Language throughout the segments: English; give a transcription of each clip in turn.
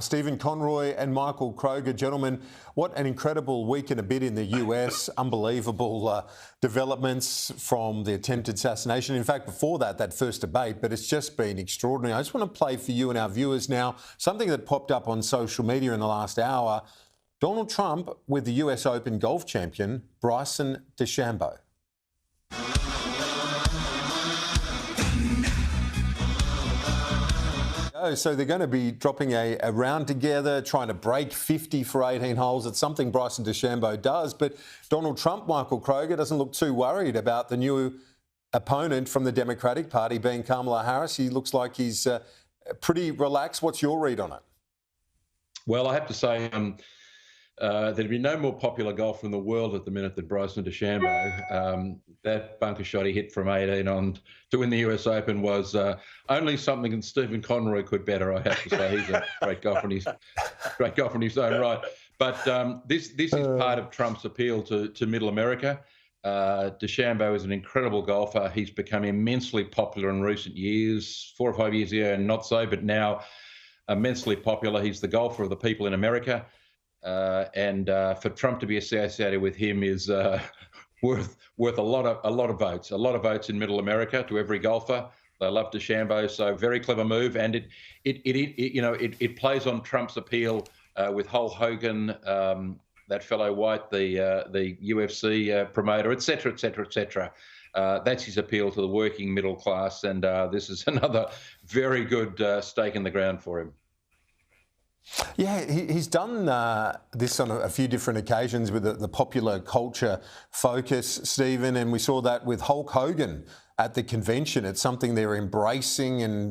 Stephen Conroy and Michael Kroger. Gentlemen, what an incredible week and a bit in the US. Unbelievable developments from the attempted assassination. In fact, before that first debate, but it's just been extraordinary. I just want to play for you and our viewers now something that popped up on social media in the last hour. Donald Trump with the US Open golf champion, Bryson DeChambeau. So they're going to be dropping a round together, trying to break 50 for 18 holes. It's something Bryson DeChambeau does. But Donald Trump, Michael Kroger, doesn't look too worried about the new opponent from the Democratic Party being Kamala Harris. He looks like he's pretty relaxed. What's your read on it? Well, I have to say there'd be no more popular golfer in the world at the minute than Bryson DeChambeau. That bunker shot he hit from 18 on to win the US Open was only something that Stephen Conroy could better, I have to say. He's a great golfer in his own right. But this is part of Trump's appeal to Middle America. DeChambeau is an incredible golfer. He's become immensely popular in recent years, 4 or 5 years ago, and not so, but now immensely popular. He's the golfer of the people in America. And for Trump to be associated with him is worth a lot of votes in Middle America to every golfer. They love DeChambeau, so very clever move, and it plays on Trump's appeal with Hulk Hogan, that fellow White, the UFC promoter, etc., etc., etc. That's his appeal to the working middle class, and this is another very good stake in the ground for him. Yeah, he's done this on a few different occasions with the popular culture focus, Stephen, and we saw that with Hulk Hogan at the convention. It's something they're embracing, and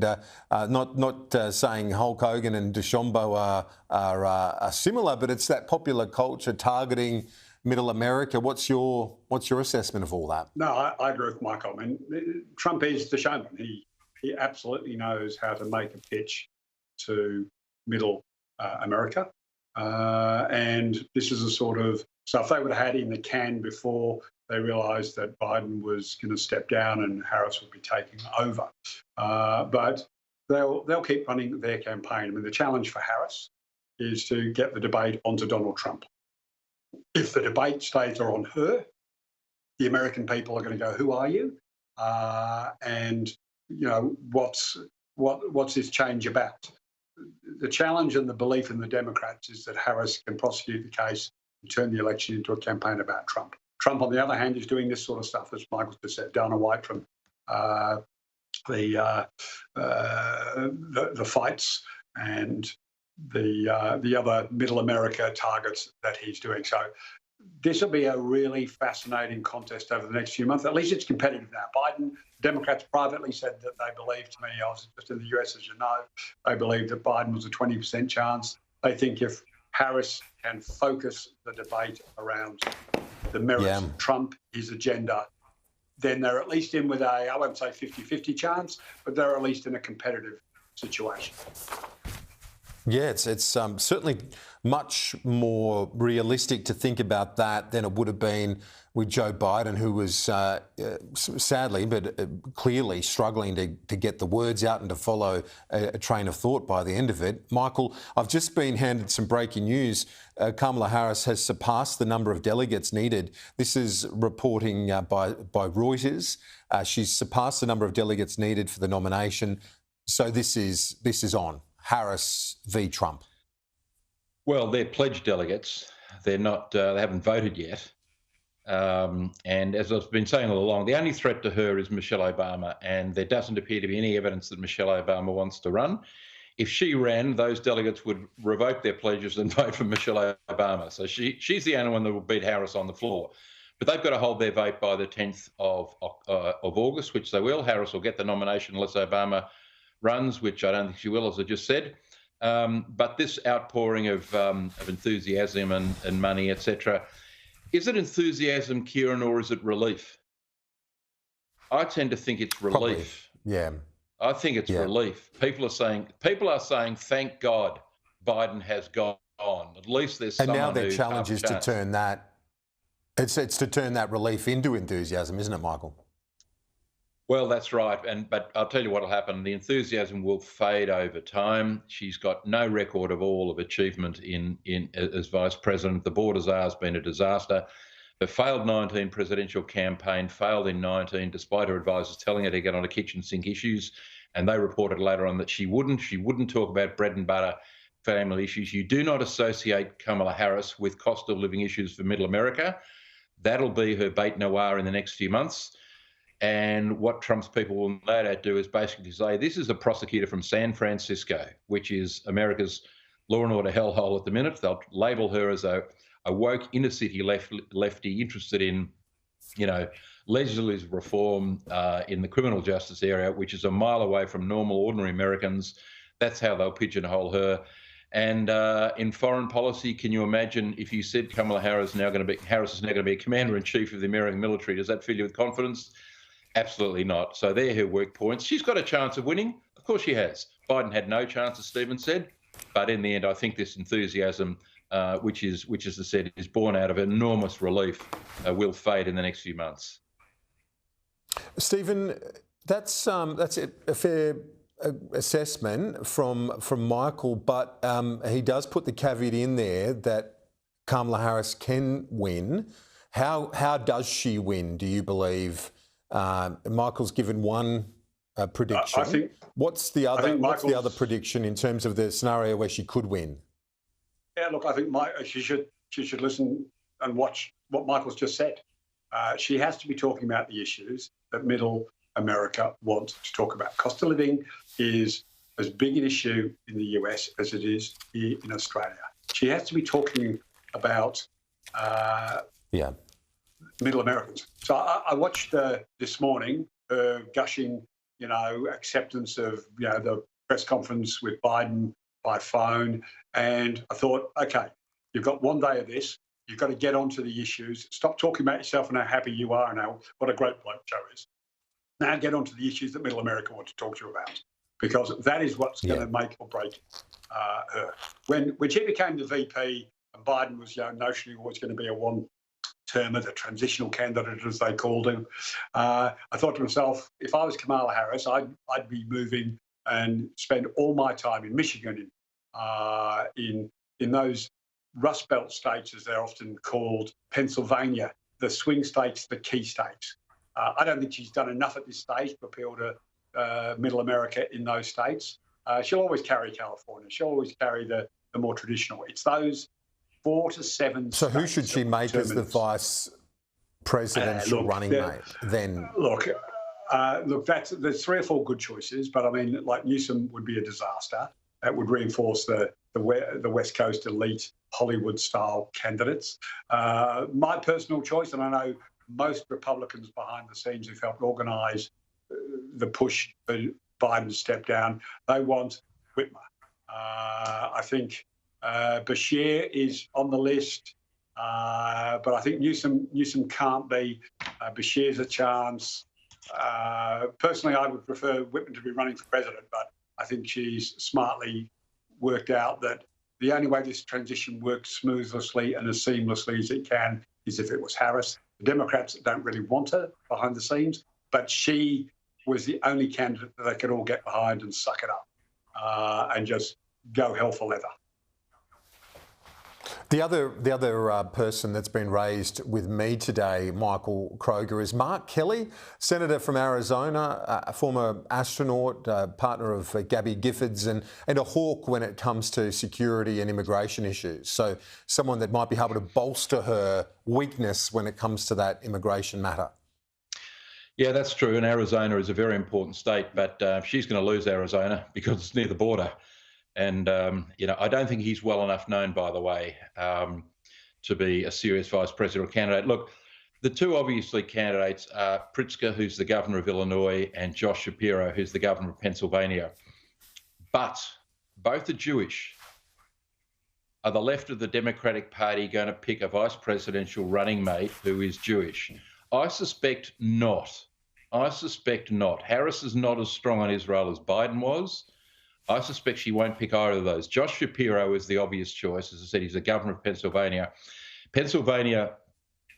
not saying Hulk Hogan and DeChambeau are similar, but it's that popular culture targeting Middle America. What's your assessment of all that? No, I agree with Michael. I mean, Trump is the showman. He absolutely knows how to make a pitch to Middle America, and this is a sort of stuff they would have had in the can before they realised that Biden was going to step down and Harris would be taking over. But they'll keep running their campaign. I mean, the challenge for Harris is to get the debate onto Donald Trump. If the debate stays on her, the American people are going to go, "Who are you?" And you know, what's this change about? The challenge and the belief in the Democrats is that Harris can prosecute the case and turn the election into a campaign about Trump. Trump, on the other hand, is doing this sort of stuff, as Michael just said, down away from the fights and the other Middle America targets that he's doing. So this will be a really fascinating contest over the next few months. At least it's competitive now. Biden, Democrats privately said that they believe, to me, I was just in the US, as you know, they believe that Biden was a 20% chance. They think if Harris can focus the debate around the merits of Trump, his agenda, then they're at least in with I won't say 50-50 chance, but they're at least in a competitive situation. Yeah, it's certainly much more realistic to think about that than it would have been with Joe Biden, who was sadly but clearly struggling to get the words out and to follow a train of thought by the end of it. Michael, I've just been handed some breaking news. Kamala Harris has surpassed the number of delegates needed. This is reporting by Reuters. She's surpassed the number of delegates needed for the nomination. So this is on. Harris v. Trump. Well, they're pledged delegates. They're not. They haven't voted yet. And as I've been saying all along, the only threat to her is Michelle Obama, and there doesn't appear to be any evidence that Michelle Obama wants to run. If she ran, those delegates would revoke their pledges and vote for Michelle Obama. So she's the only one that will beat Harris on the floor. But they've got to hold their vote by the 10th of August, which they will. Harris will get the nomination unless Obama runs, which I don't think she will, as I just said. But this outpouring of enthusiasm and money, etc., is it enthusiasm, Kieran, or is it relief? I tend to think it's relief. Probably. Yeah. I think it's relief. People are saying, thank God Biden has gone. At least there's someone who... And now their challenge is to turn that... It's to turn that relief into enthusiasm, isn't it, Michael? Well, that's right. But I'll tell you what will happen. The enthusiasm will fade over time. She's got no record of all of achievement in as vice president. The border czar has been a disaster. The failed 19 presidential campaign failed in 19, despite her advisors telling her to get on to kitchen sink issues. And they reported later on that she wouldn't. She wouldn't talk about bread and butter family issues. You do not associate Kamala Harris with cost of living issues for middle America. That'll be her bête noire in the next few months. And what Trump's people will no doubt do is basically say, this is a prosecutor from San Francisco, which is America's law and order hellhole at the minute. They'll label her as a woke inner city lefty interested in, legislative reform in the criminal justice area, which is a mile away from normal, ordinary Americans. That's how they'll pigeonhole her. And in foreign policy, can you imagine if you said Harris is now going to be a commander-in-chief of the American military? Does that fill you with confidence? Absolutely not. So they're her weak points. She's got a chance of winning. Of course she has. Biden had no chance, as Stephen said. But in the end, I think this enthusiasm, which as I said, is born out of enormous relief, will fade in the next few months. Stephen, that's a fair assessment from Michael, but he does put the caveat in there that Kamala Harris can win. How does she win, do you believe? Michael's given one prediction. What's the other prediction in terms of the scenario where she could win? Yeah, look, I think she should listen and watch what Michael's just said. She has to be talking about the issues that middle America want to talk about. Cost of living is as big an issue in the US as it is here in Australia. She has to be talking about middle Americans. So I watched this morning her gushing, acceptance of, the press conference with Biden by phone. And I thought, okay, you've got one day of this. You've got to get onto the issues. Stop talking about yourself and how happy you are and what a great bloke Joe is. Now get onto the issues that middle America want to talk to you about, because that is what's going to make or break her. When she became the VP and Biden was notionally always going to be a one-termer, the transitional candidate, as they called him, I thought to myself, if I was Kamala Harris, I'd be moving and spend all my time in Michigan, in those Rust Belt states, as they're often called, Pennsylvania, the swing states, the key states. I don't think she's done enough at this stage to appeal to middle America in those states. She'll always carry California. She'll always carry the more traditional. It's those 4 to 7 So who should she make as the vice presidential running mate then? Look, there's 3 or 4 good choices, but I mean, like Newsom would be a disaster. That would reinforce the West Coast elite Hollywood-style candidates. My personal choice, and I know most Republicans behind the scenes who've helped organise the push for Biden to step down, they want Whitmer. I think Bashir is on the list, but I think Newsom can't be. Bashir's a chance. Personally, I would prefer Whitman to be running for president, but I think she's smartly worked out that the only way this transition works smoothly and as seamlessly as it can is if it was Harris. The Democrats don't really want her behind the scenes, but she was the only candidate that they could all get behind and suck it up and just go hell for leather. The other person that's been raised with me today, Michael Kroger, is Mark Kelly, Senator from Arizona, a former astronaut, partner of Gabby Giffords, and a hawk when it comes to security and immigration issues. So someone that might be able to bolster her weakness when it comes to that immigration matter. Yeah, that's true. And Arizona is a very important state, but she's going to lose Arizona because it's near the border. And, I don't think he's well enough known, by the way, to be a serious vice presidential candidate. Look, the two obviously candidates are Pritzker, who's the governor of Illinois, and Josh Shapiro, who's the governor of Pennsylvania. But both are Jewish. Are the left of the Democratic Party going to pick a vice presidential running mate who is Jewish? I suspect not. Harris is not as strong on Israel as Biden was. I suspect she won't pick either of those. Josh Shapiro is the obvious choice. As I said, he's the governor of Pennsylvania. Pennsylvania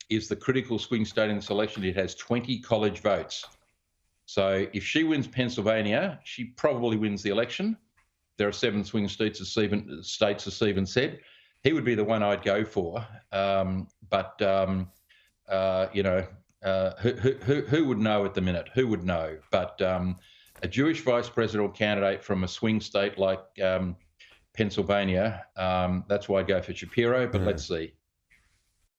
is the critical swing state in this election. It has 20 college votes. So if she wins Pennsylvania, she probably wins the election. There are 7 swing states, as Stephen said. He would be the one I'd go for. You know, who would know at the minute? Who would know? But a Jewish vice presidential candidate from a swing state like Pennsylvania, that's why I'd go for Shapiro. But let's see.